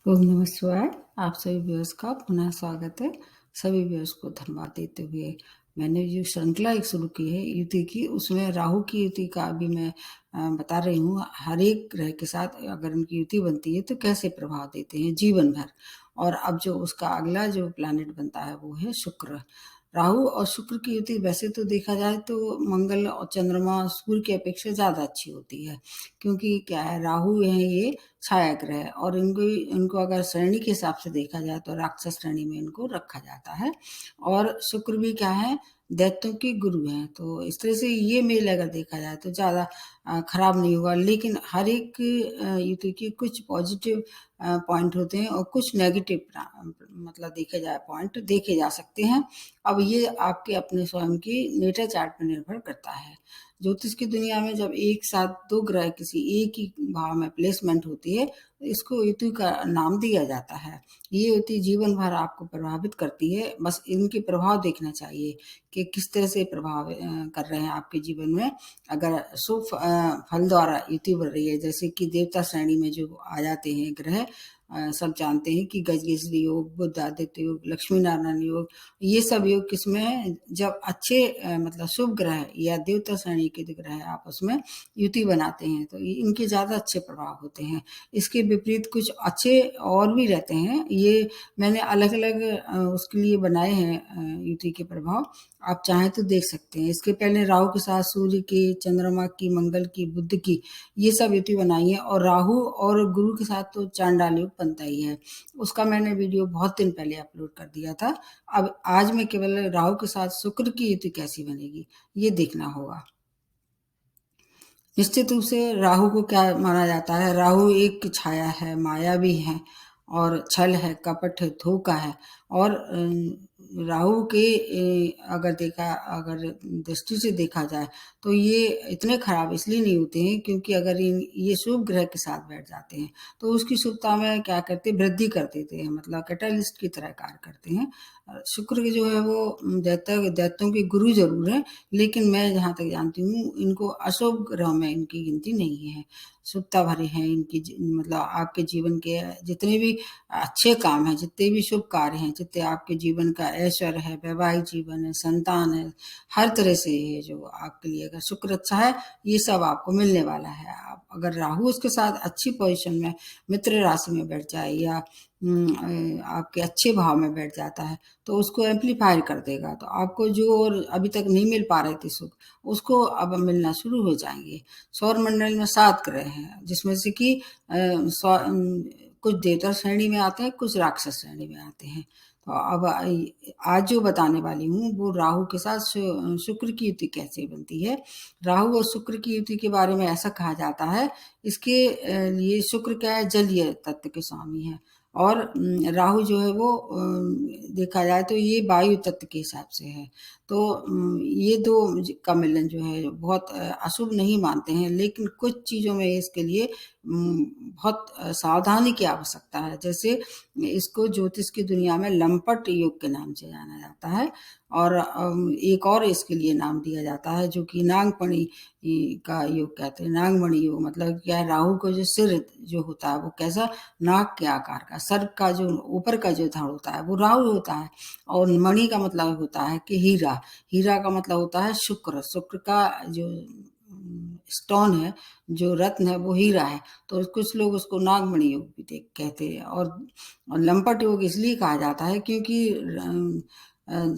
ओम नमः शिवाय। आप सभी व्यूअर्स का पुनः स्वागत है। सभी व्यूअर्स को धन्यवाद देते हुए मैंने जो श्रृंखला एक शुरू की है युति की, उसमें राहु की युति का अभी मैं बता रही हूँ। हर एक ग्रह के साथ अगर उनकी युति बनती है तो कैसे प्रभाव देते हैं जीवन भर। और अब जो उसका अगला जो प्लैनेट बनता है वो है शुक्र। राहु और शुक्र की युति वैसे तो देखा जाए तो मंगल और चंद्रमा सूर्य की अपेक्षा ज़्यादा अच्छी होती है, क्योंकि क्या है, राहु है ये छाया ग्रह है और इनको इनको अगर श्रेणी के हिसाब से देखा जाए तो राक्षस श्रेणी में इनको रखा जाता है। और शुक्र भी क्या है, दैत्यों के गुरु हैं। तो इस तरह से ये मेल अगर देखा जाए तो ज़्यादा खराब नहीं होगा। लेकिन हर एक युति की कुछ पॉजिटिव पॉइंट होते हैं और कुछ नेगेटिव मतलब देखे जाए पॉइंट देखे जा सकते हैं। अब ये आपके अपने स्वयं की नेटर चार्ट पर निर्भर करता है। ज्योतिष की दुनिया में जब एक साथ दो ग्रह किसी एक ही भाव में प्लेसमेंट होती है तो इसको युति का नाम दिया जाता है। ये युति जीवन भर आपको प्रभावित करती है। बस इनके प्रभाव देखना चाहिए कि किस तरह से प्रभाव कर रहे हैं आपके जीवन में। अगर शुभ फल द्वारा युति बढ़ रही है, जैसे कि देवता श्रेणी में जो आ जाते हैं ग्रह, सब जानते हैं कि गजकेसरी योग, बुध आदित्य योग, लक्ष्मी नारायण योग, ये सब योग किसमें, जब अच्छे मतलब शुभ ग्रह या देवता श्रेणी के ग्रह आपस में युति बनाते हैं तो इनके ज़्यादा अच्छे प्रभाव होते हैं। इसके विपरीत कुछ अच्छे और भी रहते हैं। ये मैंने अलग अलग उसके लिए बनाए हैं युति के प्रभाव, आप चाहें तो देख सकते हैं। इसके पहले राहु के साथ सूर्य की, चंद्रमा की, मंगल की, बुध की, ये सब युति बनाई है। और राहु और गुरु के साथ तो चांडाल योग बनता ही है, उसका मैंने वीडियो बहुत दिन पहले अपलोड कर दिया था। अब आज मैं केवल राहु के साथ शुक्र की युति कैसी बनेगी ये देखना होगा। निश्चित रूप से राहु को क्या माना जाता है, राहु एक छाया है, माया भी है और छल है, कपट है, धोखा है। और राहु के अगर दृष्टि से देखा जाए तो ये इतने खराब इसलिए नहीं होते हैं क्योंकि अगर ये शुभ ग्रह के साथ बैठ जाते हैं तो उसकी शुभता में क्या करते, वृद्धि कर देते हैं, मतलब कैटालिस्ट की तरह कार्य करते हैं। शुक्र के जो है वो दैत्यों के गुरु जरूर है, लेकिन मैं जहाँ तक जानती हूँ इनको अशुभ ग्रह में इनकी गिनती नहीं है। शुभता भरे हैं इनकी मतलब आपके जीवन के जितने भी अच्छे काम हैं, जितने भी शुभ कार्य हैं, जितने आपके जीवन का ऐश्वर्य है, वैवाहिक जीवन है, संतान है, हर तरह से ये जो आपके लिए अगर शुक्र अच्छा है ये सब आपको मिलने वाला है। आप अगर राहु उसके साथ अच्छी पोजीशन में मित्र राशि में बैठ जाए या आपके अच्छे भाव में बैठ जाता है तो उसको एम्पलीफायर कर देगा। तो आपको जो और अभी तक नहीं मिल पा रहे थे सुख, उसको अब मिलना शुरू हो जाएंगे। सौर मंडल में 7 ग्रह हैं जिसमें से कि कुछ देवता श्रेणी में आते हैं, कुछ राक्षस श्रेणी में आते हैं। तो अब आज जो बताने वाली हूँ वो राहु के साथ शुक्र की युति कैसे बनती है। राहु और शुक्र की युति के बारे में ऐसा कहा जाता है, इसके लिए शुक्र क्या है, जलीय तत्व के स्वामी है। और राहु जो है वो देखा जाए तो ये वायु तत्व के हिसाब से है। तो ये दो का मिलन जो है बहुत अशुभ नहीं मानते हैं, लेकिन कुछ चीज़ों में इसके लिए बहुत सावधानी की आवश्यकता है। जैसे इसको ज्योतिष की दुनिया में लंपट योग के नाम से जाना जाता है। और एक और इसके लिए नाम दिया जाता है जो कि नागमणि का योग कहते हैं। नागमणि योग मतलब क्या है, राहु को जो सिर जो होता है वो कैसा, नाग के आकार का, सर का जो ऊपर का जो धड़ होता है वो राहु होता है। और मणि का मतलब होता है कि हीरा, हीरा का मतलब होता है शुक्र, शुक्र का जो स्टोन है, जो रत्न है वो हीरा है। तो कुछ लोग उसको नागमणि योग भी कहते हैं। और लंपट योग इसलिए कहा जाता है क्योंकि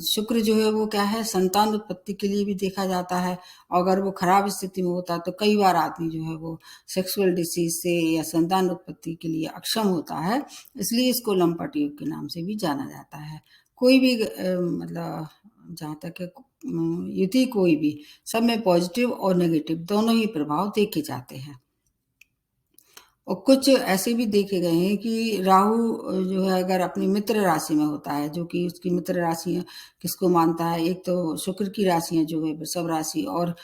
शुक्र जो है वो क्या है, संतान उत्पत्ति के लिए भी देखा जाता है। अगर वो खराब स्थिति में होता है तो कई बार आदमी जो है वो सेक्सुअल डिसीज से या संतान उत्पत्ति के लिए अक्षम होता है, इसलिए इसको लंपट योग के नाम से भी जाना जाता है। कोई भी मतलब जहाँ तक है युति कोई भी, सब में पॉजिटिव और नेगेटिव दोनों ही प्रभाव देखे जाते हैं। और कुछ ऐसे भी देखे गए हैं कि राहु जो है अगर अपनी मित्र राशि में होता है, जो कि उसकी मित्र राशि है, किसको मानता है, एक तो शुक्र की राशि है जो है वृषभ राशि और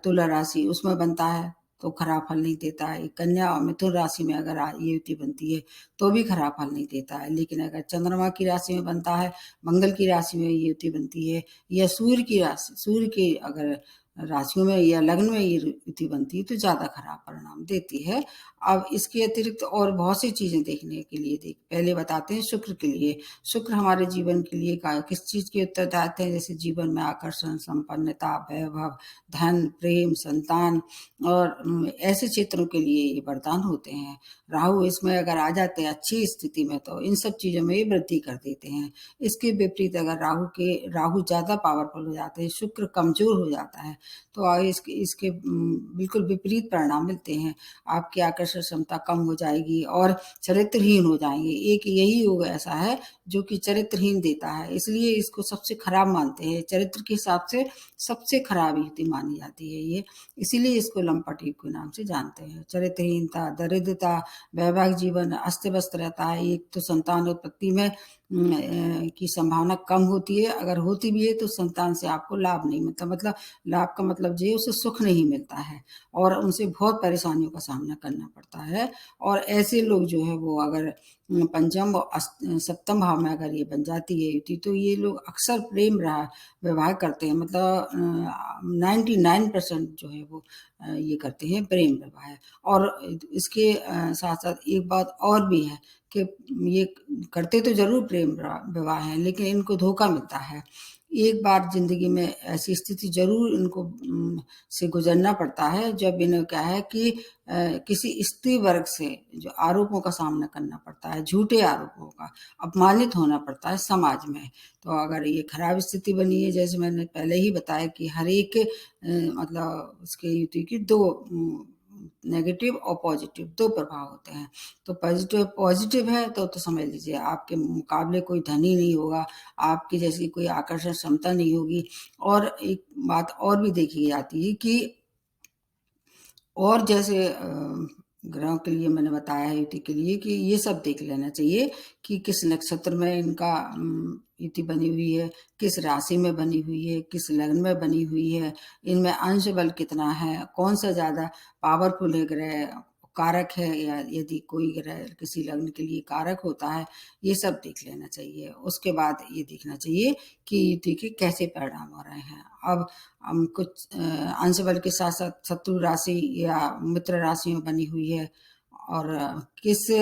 तुला राशि, उसमें बनता है तो खराब फल नहीं देता है। कन्या और मिथुन राशि में अगर ये युति बनती है तो भी खराब फल नहीं देता है। लेकिन अगर चंद्रमा की राशि में बनता है, मंगल की राशि में ये युति बनती है, या सूर्य की राशि, सूर्य की अगर राशियों में या लग्न में ये युति बनती है तो ज़्यादा खराब परिणाम देती है। अब इसके अतिरिक्त और बहुत सी चीज़ें देखने के लिए पहले बताते हैं शुक्र के लिए। शुक्र हमारे जीवन के लिए किस चीज़ के उत्तरदायित्व हैं, जैसे जीवन में आकर्षण, संपन्नता, वैभव, धन, प्रेम, संतान और ऐसे क्षेत्रों के लिए ये वरदान होते हैं। राहु इसमें अगर आ जाते हैं अच्छी स्थिति में तो इन सब चीज़ों में ये वृद्धि कर देते हैं। इसके विपरीत अगर राहु ज़्यादा पावरफुल हो जाते हैं, शुक्र कमज़ोर हो जाता है, तो इसके इसके बिल्कुल विपरीत परिणाम मिलते हैं। आपकी आकर्षण क्षमता कम हो जाएगी और चरित्रहीन हो जाएँगे। एक यही योग ऐसा है जो कि चरित्रहीन देता है, इसलिए इसको सबसे खराब मानते हैं। चरित्र के हिसाब से सबसे खराब युति मानी जाती है ये, इसीलिए इसको लंपट योग के नाम से जानते हैं। चरित्रहीनता, दरिद्रता, वैवाहिक जीवन अस्त-व्यस्त रहता है। एक तो संतान उत्पत्ति में की संभावना कम होती है, अगर होती भी है तो संतान से आपको लाभ नहीं मिलता, मतलब लाभ का मतलब ये उसे सुख नहीं मिलता है और उनसे बहुत परेशानियों का सामना करना पड़ता है। और ऐसे लोग जो है वो अगर पंचम और सप्तम भाव में अगर ये बन जाती है युति तो ये लोग अक्सर प्रेम विवाह करते हैं, मतलब 99% जो है वो ये करते हैं प्रेम विवाह। और इसके साथ-साथ एक बात और भी है कि ये करते तो ज़रूर प्रेम विवाह हैं, लेकिन इनको धोखा मिलता है। एक बार ज़िंदगी में ऐसी स्थिति ज़रूर इनको से गुज़रना पड़ता है, जब इन्हें क्या है कि किसी स्त्री वर्ग से जो आरोपों का सामना करना पड़ता है, झूठे आरोपों का, अपमानित होना पड़ता है समाज में। तो अगर ये खराब स्थिति बनी है, जैसे मैंने पहले ही बताया कि हर एक मतलब उसके युति की 2 नेगेटिव और पॉजिटिव 2 प्रभाव होते हैं। तो पॉजिटिव है तो समझ लीजिए आपके मुकाबले कोई धनी नहीं होगा, आपकी जैसी कोई आकर्षण क्षमता नहीं होगी। और एक बात और भी देखी जाती है कि और जैसे ग्रहों के लिए मैंने बताया है युति के लिए कि ये सब देख लेना चाहिए कि किस नक्षत्र में इनका युति बनी हुई है, किस राशि में बनी हुई है, किस लग्न में बनी हुई है, इनमें अंश बल कितना है, कौन-सा ज़्यादा पावरफुल है ग्रह, कारक है, या यदि कोई ग्रह किसी लग्न के लिए कारक होता है, ये सब देख लेना चाहिए। उसके बाद ये देखना चाहिए कि युति के कैसे परिणाम हो रहे हैं। अब हम कुछ अंश बल के साथ-साथ शत्रु राशि या मित्र राशि में बनी हुई है और किसी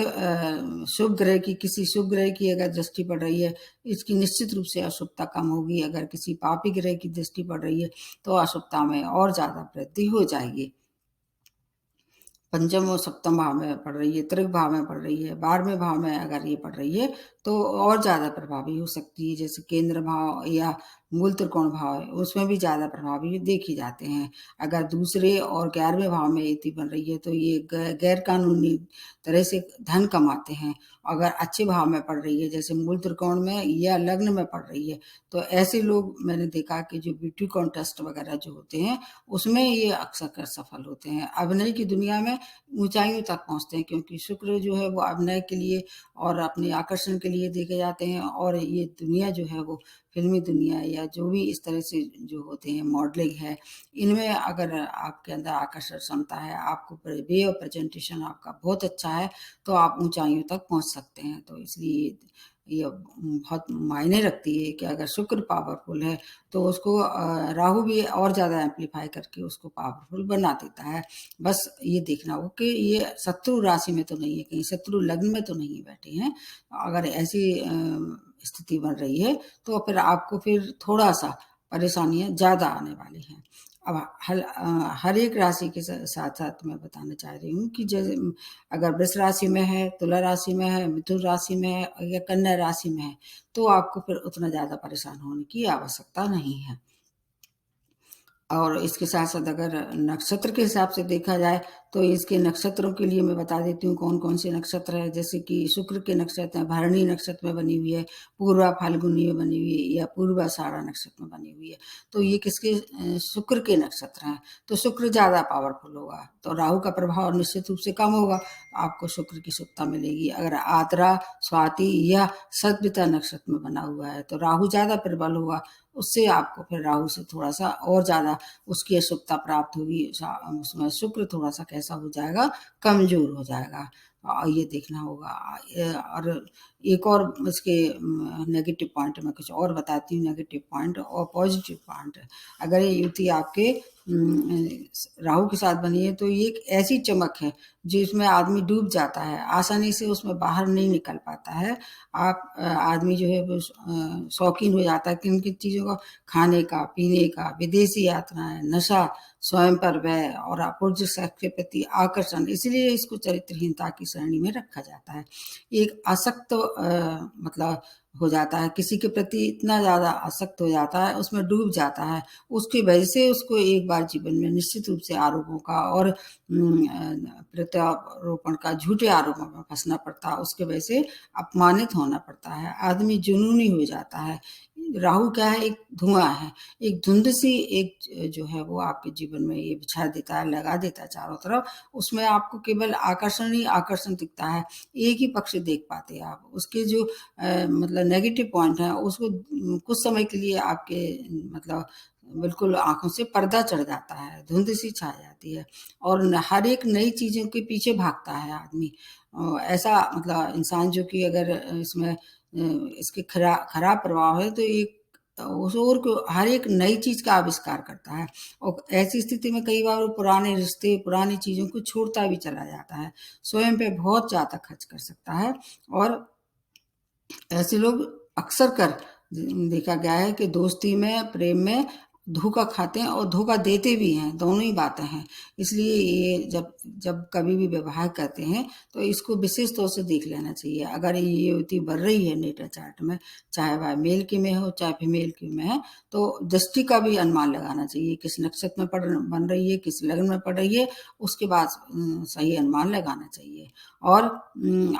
शुभ ग्रह की अगर दृष्टि पड़ रही है, इसकी निश्चित रूप से अशुभता कम होगी। अगर किसी पापी ग्रह की दृष्टि पड़ रही है, तो अशुभता में और ज़्यादा वृद्धि हो जाएगी। पंचम और सप्तम भाव में पड़ रही है, तृतीय भाव में पड़ रही है, 12वें भाव में अगर ये पड़ रही है, तो और ज़्यादा प्रभावी हो सकती है। जैसे केंद्र भाव या मूल त्रिकोण भाव है, उसमें भी ज़्यादा प्रभावी देखे जाते हैं। अगर दूसरे और 11वें भाव में युति बन रही है, तो ये गैर कानूनी तरह से धन कमाते हैं। अगर अच्छे भाव में पड़ रही है, जैसे मूल त्रिकोण में या लग्न में पड़ रही है, तो ऐसे लोग मैंने देखा कि जो ब्यूटी कॉन्टेस्ट वगैरह जो होते हैं, उसमें ये अक्सर सफल होते हैं। अभिनय की दुनिया में ऊँचाइयों तक पहुँचते हैं, क्योंकि शुक्र जो है वो अभिनय के लिए और अपने आकर्षण के लिए देखे जाते हैं। और ये दुनिया जो है वो फ़िल्मी दुनिया या जो भी इस तरह से जो होते हैं, मॉडलिंग है, इनमें अगर आपके अंदर आकर्षण क्षमता है, आपको वे ऑफ प्रेज़ेंटेशन आपका बहुत अच्छा है, तो आप ऊँचाइयों तक पहुँच सकते हैं। तो इसलिए ये बहुत मायने रखती है कि अगर शुक्र पावरफुल है, तो उसको राहु भी और ज़्यादा एम्प्लीफाई करके उसको पावरफुल बना देता है। बस ये देखना हो कि ये शत्रु राशि में तो नहीं है, कहीं शत्रु लग्न में तो नहीं बैठे हैं। अगर ऐसी स्थिति बन रही है, तो फिर आपको फिर थोड़ा-सा परेशानियाँ ज़्यादा आने वाली हैं। अब हर एक राशि के साथ-साथ मैं बताना चाह रही हूँ कि जैसे अगर वृष राशि में है, तुला राशि में है, मिथुन राशि में है या कन्या राशि में है, तो आपको फिर उतना ज़्यादा परेशान होने की आवश्यकता नहीं है। और इसके साथ-साथ अगर नक्षत्र के हिसाब से देखा जाए, तो इसके नक्षत्रों के लिए मैं बता देती हूँ कौन-कौन से नक्षत्र हैं। जैसे कि शुक्र के नक्षत्र हैं, भरणी नक्षत्र में बनी हुई है, पूर्वा फाल्गुनी में बनी हुई है या पूर्वाषाढ़ा नक्षत्र में बनी हुई है। तो ये किसके शुक्र के नक्षत्र हैं, तो शुक्र ज़्यादा पावरफुल होगा, तो राहु का प्रभाव निश्चित रूप से कम होगा, आपको शुक्र की शुभता मिलेगी। अगर आद्रा, स्वाति या सद्भिता नक्षत्र में बना हुआ है, तो राहु ज़्यादा प्रबल होगा, उससे आपको फिर राहु से थोड़ा-सा और ज़्यादा उसकी अशुभता प्राप्त होगी। उसमें शुक्र थोड़ा-सा कैसा हो जाएगा, कमज़ोर हो जाएगा। ये देखना होगा। और एक और इसके नेगेटिव पॉइंट मैं कुछ और बताती हूँ, नेगेटिव पॉइंट और पॉजिटिव पॉइंट। अगर ये युति आपके राहु के साथ बनी है, तो ये एक ऐसी चमक है जिसमें आदमी डूब जाता है, आसानी से उसमें बाहर नहीं निकल पाता है। आदमी जो है वो शौकीन हो जाता है किन-किन चीज़ों का, खाने का, पीने का, विदेशी यात्राएँ, नशा, स्वयं पर व्यय और अपूर्व सेक्स के प्रति आकर्षण, इसीलिए इसको चरित्रहीनता की श्रेणी में रखा जाता है। एक आसक्त मतलब हो जाता है, किसी के प्रति इतना ज़्यादा आसक्त हो जाता है, उसमें डूब जाता है, उसकी वजह से उसको एक बार जीवन में निश्चित रूप से आरोपों का और प्रत्यारोपण का, झूठे आरोपों में फँसना पड़ता है, उसकी वजह से अपमानित होना पड़ता है, आदमी जुनूनी हो जाता है। राहु क्या है, एक धुआँ है, एक धुंध सी एक जो है वो आपके जीवन में ये बिछा देता है, लगा देता है चारों तरफ, उसमें आपको केवल आकर्षण ही आकर्षण दिखता है, एक ही पक्ष देख पाते हैं आप। उसके जो मतलब नेगेटिव पॉइंट हैं उसको कुछ समय के लिए आपके मतलब बिल्कुल आँखों से पर्दा चढ़ जाता है, धुंध सी छा जाती है और हर एक नई चीज़ों के पीछे भागता है आदमी। ऐसा मतलब इंसान जो कि अगर इसमें इसके खराब प्रभाव है तो एक उस ओर को हर एक नई चीज़ का आविष्कार करता है और ऐसी स्थिति में कई बार वो पुराने रिश्ते, पुरानी चीज़ों को छोड़ता भी चला जाता है। स्वयं पे बहुत ज़्यादा खर्च कर सकता है और ऐसे लोग अक्सर कर देखा गया है कि दोस्ती में, प्रेम में धोखा खाते हैं और धोखा देते भी हैं, दोनों ही बातें हैं। इसलिए ये जब जब कभी भी व्यवहार करते हैं, तो इसको विशेष तौर से देख लेना चाहिए। अगर ये युवती बढ़ रही है नेटर चार्ट में, चाहे वह मेल की में हो, चाहे फीमेल की में है, तो दृष्टि का भी अनुमान लगाना चाहिए। किस नक्षत्र में बन रही है, किस लग्न में पड़ रही है, उसके बाद सही अनुमान लगाना चाहिए। और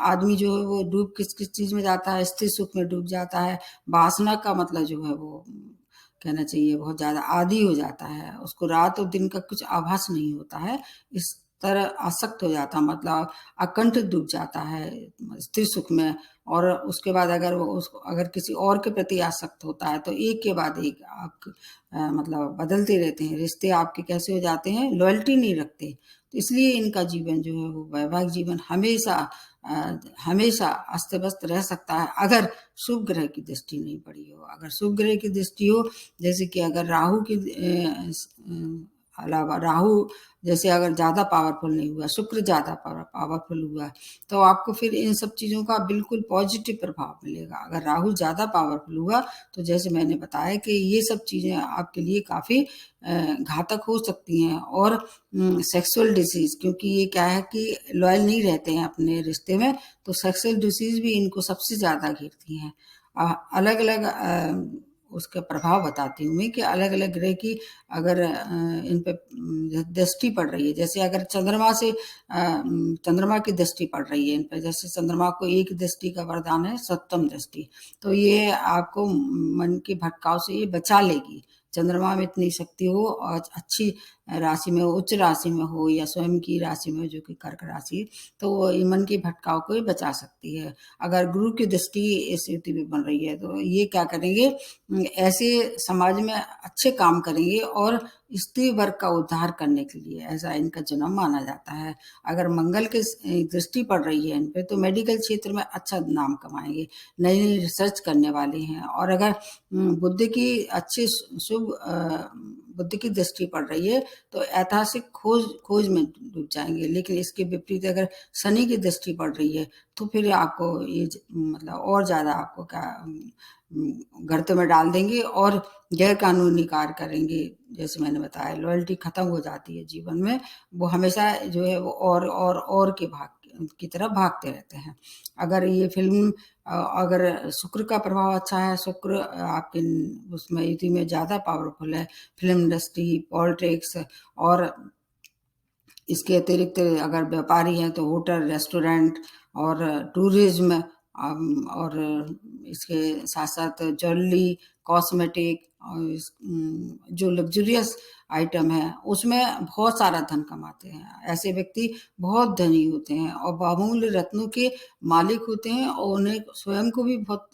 आदमी जो है वो डूब किस-किस चीज़ में जाता है, स्थिर सुख में डूब जाता है। वासना का मतलब जो है वो कहना चाहिए बहुत ज़्यादा आदी हो जाता है। उसको रात और दिन का कुछ आभास नहीं होता है। इस तरह आसक्त हो जाता है मतलब अकंठ डूब जाता है स्थिर सुख में और उसके बाद अगर वो उसको अगर किसी और के प्रति आसक्त होता है तो एक के बाद एक आप मतलब बदलते रहते हैं। रिश्ते आपके कैसे हो जाते हैं, लॉयल्टी नहीं रखते। तो इसलिए इनका जीवन जो है वो वैवाहिक जीवन हमेशा अस्त-व्यस्त रह सकता है अगर शुभ ग्रह की दृष्टि नहीं पड़ी हो। अगर शुभ ग्रह की दृष्टि हो जैसे कि अगर राहु की अलावा राहु जैसे अगर ज़्यादा पावरफुल नहीं हुआ, शुक्र ज़्यादा पावरफुल हुआ, तो आपको फिर इन सब चीज़ों का बिल्कुल पॉजिटिव प्रभाव मिलेगा। अगर राहु ज़्यादा पावरफुल हुआ, तो जैसे मैंने बताया कि ये सब चीज़ें आपके लिए काफ़ी घातक हो सकती हैं और सेक्सुअल डिसीज़ क्योंकि ये क्या है कि लॉयल नहीं रहते हैं अपने रिश्ते में, तो सेक्सुअल डिसीज़ भी इनको सबसे ज़्यादा घेरती हैं। अलग-अलग उसका प्रभाव बताती हूँ मैं कि अलग-अलग ग्रह की अगर इन पे दृष्टि पड़ रही है, जैसे अगर चंद्रमा की दृष्टि पड़ रही है इन पे, जैसे चंद्रमा को एक दृष्टि का वरदान है सप्तम दृष्टि, तो ये आपको मन के भटकाव से ये बचा लेगी। चंद्रमा में इतनी शक्ति हो और अच्छी राशि में हो, उच्च राशि में हो या स्वयं की राशि में हो जो कि कर्क राशि, तो वो ये मन के भटकाव को ये बचा सकती है। अगर गुरु की दृष्टि इस युति में बन रही है, तो ये क्या करेंगे ऐसे समाज में अच्छे काम करेंगे और स्त्री वर्ग का उद्धार करने के लिए ऐसा इनका जन्म माना जाता है। अगर मंगल की दृष्टि पड़ रही है इन पे, तो मेडिकल क्षेत्र में अच्छा नाम कमाएँगे, नई-नई रिसर्च करने वाले हैं और अगर बुध की अच्छी शुभ बुध की दृष्टि पड़ रही है, तो ऐतिहासिक खोज में डूब जाएँगे। लेकिन इसके विपरीत अगर शनि की दृष्टि पड़ रही है, तो फिर आपको ये मतलब और ज़्यादा आपको क्या गर्त में डाल देंगे और गैर कानूनी कार्य करेंगे। जैसे मैंने बताया लॉयल्टी खत्म हो जाती है जीवन में, वो हमेशा जो है वो और की तरफ भागते रहते हैं। अगर ये फ़िल्म अगर शुक्र का प्रभाव अच्छा है, शुक्र आपके उसमें युति में ज़्यादा पावरफुल है, फ़िल्म इंडस्ट्री, पॉलिटिक्स और इसके अतिरिक्त अगर व्यापारी हैं तो होटल, रेस्टोरेंट और टूरिज़्म और इसके साथ-साथ ज्वेलरी, कॉस्मेटिक और जो लग्ज़रियस आइटम है, उसमें बहुत सारा धन कमाते हैं। ऐसे व्यक्ति बहुत धनी होते हैं और बहुमूल्य रत्नों के मालिक होते हैं और उन्हें स्वयं को भी बहुत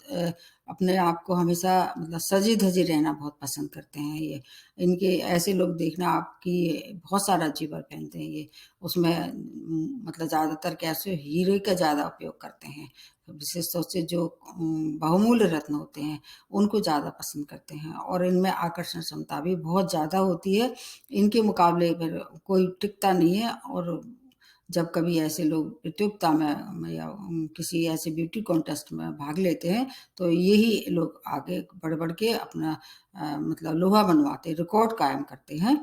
अपने आप को हमेशा मतलब सजे-धजे रहना बहुत पसंद करते हैं ये। इनके ऐसे लोग देखना आपकी बहुत सारा ज़ेवर पहनते हैं ये। उसमें मतलब ज़्यादातर कैसे हीरे का ज़्यादा उपयोग करते हैं। विशेष तौर से जो बहुमूल्य रत्न होते हैं, उनको ज़्यादा पसंद करते हैं और इनमें आकर्षण क्षमता भी बहुत ज़्यादा होती है। इनके मुकाबले फिर कोई टिकता नहीं है और जब कभी ऐसे लोग प्रतियोगिता में या किसी ऐसे ब्यूटी कॉन्टेस्ट में भाग लेते हैं, तो यही लोग आगे बढ़-बढ़ के अपना मतलब लोहा मनवाते हैं, रिकॉर्ड कायम करते हैं।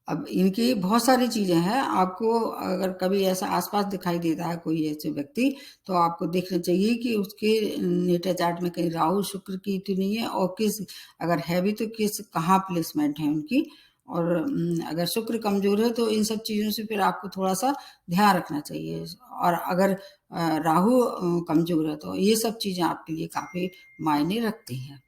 अब इनकी बहुत सारी चीज़ें हैं, आपको अगर कभी ऐसा आस-पास दिखाई देता है कोई ऐसे व्यक्ति, तो आपको देखना चाहिए कि उसके नेटा चार्ट में कहीं राहु, शुक्र की तो नहीं है और किस अगर है भी तो किस कहाँ प्लेसमेंट है उनकी और अगर शुक्र कमज़ोर है तो इन सब चीज़ों से फिर आपको थोड़ा-सा ध्यान रखना चाहिए और अगर राहु कमज़ोर है तो ये सब चीज़ें आपके लिए काफ़ी मायने रखती हैं।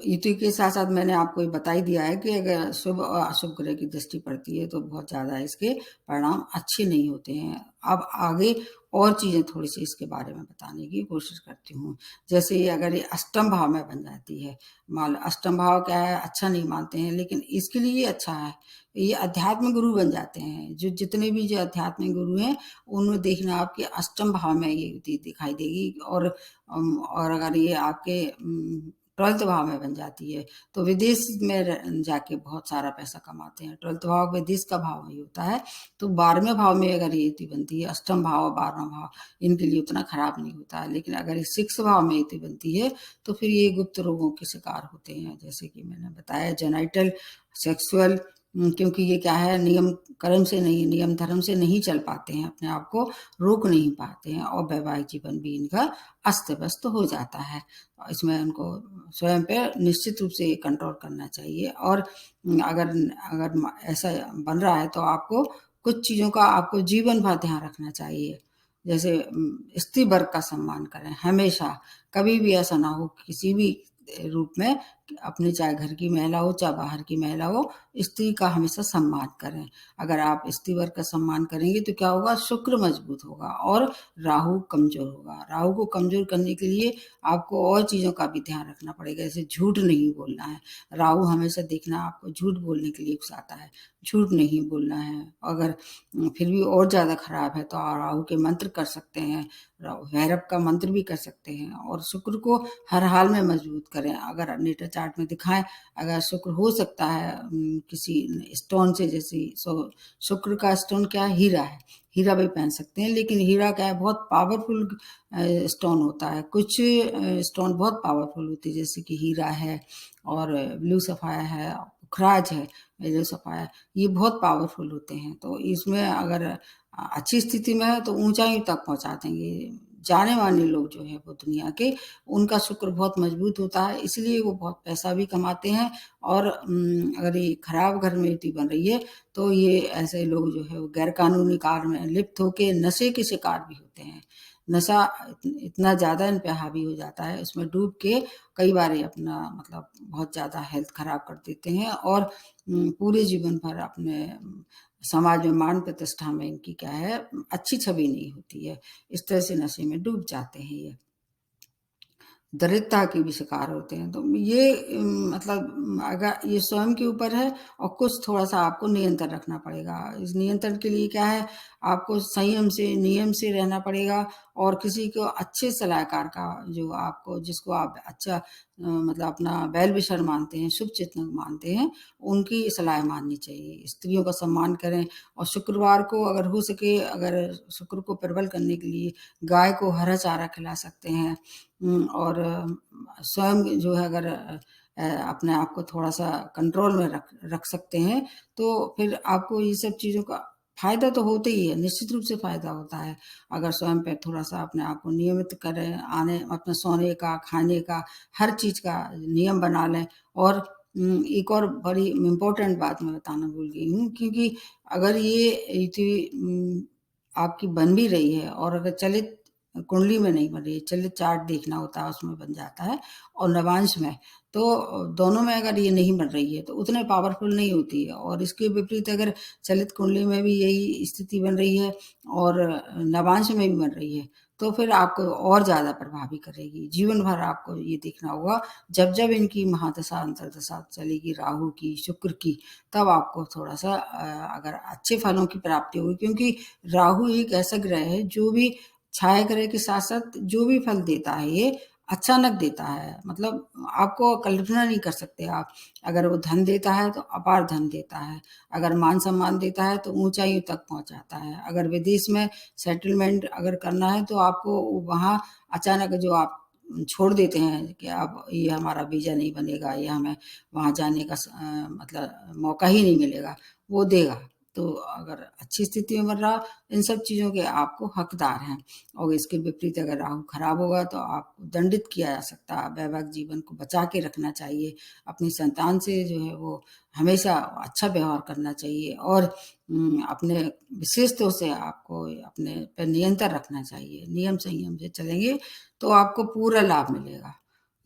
इसी के साथ-साथ मैंने आपको ये बता ही दिया है कि अगर शुभ और अशुभ ग्रह की दृष्टि पड़ती है, तो बहुत ज़्यादा इसके परिणाम अच्छे नहीं होते हैं। अब आगे और चीज़ें थोड़ी-सी इसके बारे में बताने की कोशिश करती हूँ। जैसे ये अगर ये अष्टम भाव में बन जाती है, मान लो अष्टम भाव क्या है, अच्छा नहीं मानते हैं, लेकिन इसके लिए ये अच्छा है। ये अध्यात्म गुरु बन जाते हैं। जो जितने भी जो आध्यात्मिक गुरु हैं, उनमें देखना आपके अष्टम भाव में ये दिखाई देगी और अगर ये आपके 12th भाव में बन जाती है, तो विदेश में जाके बहुत सारा पैसा कमाते हैं। 12th भाव विदेश का भाव ही होता है, तो 12वें भाव में अगर ये युति बनती है, अष्टम भाव और 12वां भाव, इनके लिए उतना खराब नहीं होता है। लेकिन अगर ये 6th भाव में युति बनती है, तो फिर ये गुप्त रोगों के शिकार होते हैं, जैसे कि मैंने बताया जेनिटल, सेक्सुअल क्योंकि ये क्या है नियम कर्म से नहीं, नियम धर्म से नहीं चल पाते हैं, अपने आप को रोक नहीं पाते हैं और वैवाहिक जीवन भी इनका अस्त-व्यस्त हो जाता है। इसमें उनको स्वयं पे निश्चित रूप से कंट्रोल करना चाहिए और अगर अगर ऐसा बन रहा है तो आपको कुछ चीज़ों का आपको जीवन भर ध्यान रखना चाहिए। जैसे स्त्री वर्ग का सम्मान करें हमेशा, कभी भी ऐसा ना हो किसी भी रूप में अपने चाहे घर की महिला हो, चाहे बाहर की महिला हो, स्त्री का हमेशा सम्मान करें। अगर आप स्त्री वर्ग का सम्मान करेंगे तो क्या होगा शुक्र मजबूत होगा और राहु कमज़ोर होगा। राहु को कमज़ोर करने के लिए आपको और चीज़ों का भी ध्यान रखना पड़ेगा, जैसे झूठ नहीं बोलना है। राहु हमेशा देखना आपको झूठ बोलने के लिए उकसाता है, झूठ नहीं बोलना है। अगर फिर भी और ज़्यादा खराब है तो राहु के मंत्र कर सकते हैं, भैरव का मंत्र भी कर सकते हैं और शुक्र को हर हाल में मजबूत करें। अगर नेटा चार्ट में दिखाएँ, अगर शुक्र हो सकता है किसी स्टोन से जैसे शुक्र का स्टोन क्या है? हीरा है। हीरा भी पहन सकते हैं, लेकिन हीरा क्या है बहुत पावरफुल स्टोन होता है। कुछ स्टोन बहुत पावरफुल होती है जैसे कि हीरा है और ब्लू सफ़ायर है, पुखराज है, येलो सफ़ायर ये बहुत पावरफुल होते हैं। तो इसमें अगर अच्छी स्थिति में है तो ऊँचाई तक पहुँचा देंगे। जाने-माने लोग जो है वो दुनिया के, उनका शुक्र बहुत मजबूत होता है, इसलिए वो बहुत पैसा भी कमाते हैं और अगर ये खराब घर में युति बन रही है, तो ये ऐसे लोग जो है वो गैर कानूनी कार्य में लिप्त होके नशे के शिकार भी होते हैं। नशा इतना ज़्यादा इन पे हावी हो जाता है, उसमें डूब के कई बार ये अपना मतलब बहुत ज़्यादा हेल्थ खराब कर देते हैं और पूरे जीवन भर अपने समाज में मान प्रतिष्ठा में इनकी क्या है अच्छी छवि नहीं होती है। इस तरह से नशे में डूब जाते हैं ये। दरिद्रता के भी शिकार होते हैं। तो ये मतलब अगर ये स्वयं के ऊपर है और कुछ थोड़ा-सा आपको नियंत्रण रखना पड़ेगा। इस नियंत्रण के लिए क्या है, आपको संयम से, नियम से रहना पड़ेगा और किसी को अच्छे सलाहकार का जो आपको जिसको आप अच्छा मतलब अपना वेल विशर मानते हैं, शुभचिंतक मानते हैं, उनकी सलाह माननी चाहिए। स्त्रियों का सम्मान करें और शुक्रवार को अगर हो सके अगर शुक्र को प्रबल करने के लिए गाय को हरा चारा खिला सकते हैं। और स्वयं जो है अगर अपने आप को थोड़ा-सा कंट्रोल में रख रख सकते हैं, तो फिर आपको ये सब चीज़ों का फ़ायदा तो होता ही है, निश्चित रूप से फ़ायदा होता है। अगर स्वयं पे थोड़ा-सा अपने आप को नियमित करें, अपने सोने का, खाने का, हर चीज़ का नियम बना लें और एक और बड़ी इम्पोर्टेंट बात मैं बताना भूल गई हूँ क्योंकि अगर ये आपकी बन भी रही है और अगर चलित कुंडली में नहीं बन रही है, चलित चार्ट देखना होता है उसमें बन जाता है, और नवांश में, तो दोनों में अगर ये नहीं बन रही है तो उतने पावरफुल नहीं होती है। और इसके विपरीत अगर चलित कुंडली में भी यही स्थिति बन रही है और नवांश में भी बन रही है, तो फिर आपको और ज़्यादा प्रभावी करेगी। जीवन भर आपको ये देखना होगा, जब-जब इनकी महादशा, अंतर्दशा चलेगी राहु की, शुक्र की, तब आपको थोड़ा-सा अगर अच्छे फलों की प्राप्ति होगी, क्योंकि राहु एक ऐसा ग्रह है जो भी छाया ग्रह के साथ-साथ जो भी फल देता है ये अचानक देता है। मतलब आपको कल्पना नहीं कर सकते आप। अगर वो धन देता है तो अपार धन देता है, अगर मान-सम्मान देता है तो ऊँचाइयों तक पहुँचाता है, अगर विदेश में सेटलमेंट अगर करना है तो आपको वहाँ अचानक जो आप छोड़ देते हैं कि अब ये हमारा वीज़ा नहीं बनेगा, या हमें वहाँ जाने का मतलब मौका ही नहीं मिलेगा, वो देगा। तो अगर अच्छी स्थिति में बन रहा, इन सब चीज़ों के आपको हकदार हैं। और इसके विपरीत अगर राहु खराब होगा तो आपको दंडित किया जा सकता है। वैवाहिक जीवन को बचा के रखना चाहिए, अपनी संतान से जो है वो हमेशा अच्छा व्यवहार करना चाहिए, और अपने विशेष तौर से आपको अपने पे नियंत्रण रखना चाहिए। नियम संयम से चलेंगे तो आपको पूरा लाभ मिलेगा।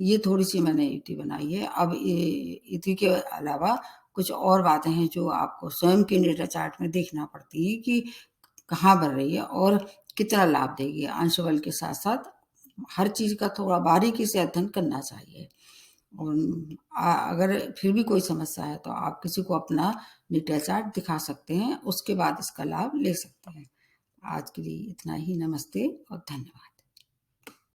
ये थोड़ी-सी मैंने युक्ति बनाई है। अब ये युक्ति के अलावा कुछ और बातें हैं जो आपको स्वयं के नेटा चार्ट में देखना पड़ती हैं कि कहाँ बढ़ रही है और कितना लाभ देगी। अंश बल के साथ-साथ हर चीज़ का थोड़ा बारीकी से अध्ययन करना चाहिए। और अगर फिर भी कोई समस्या है तो आप किसी को अपना नेटा चार्ट दिखा सकते हैं, उसके बाद इसका लाभ ले सकते हैं। आज के लिए इतना ही। नमस्ते और धन्यवाद।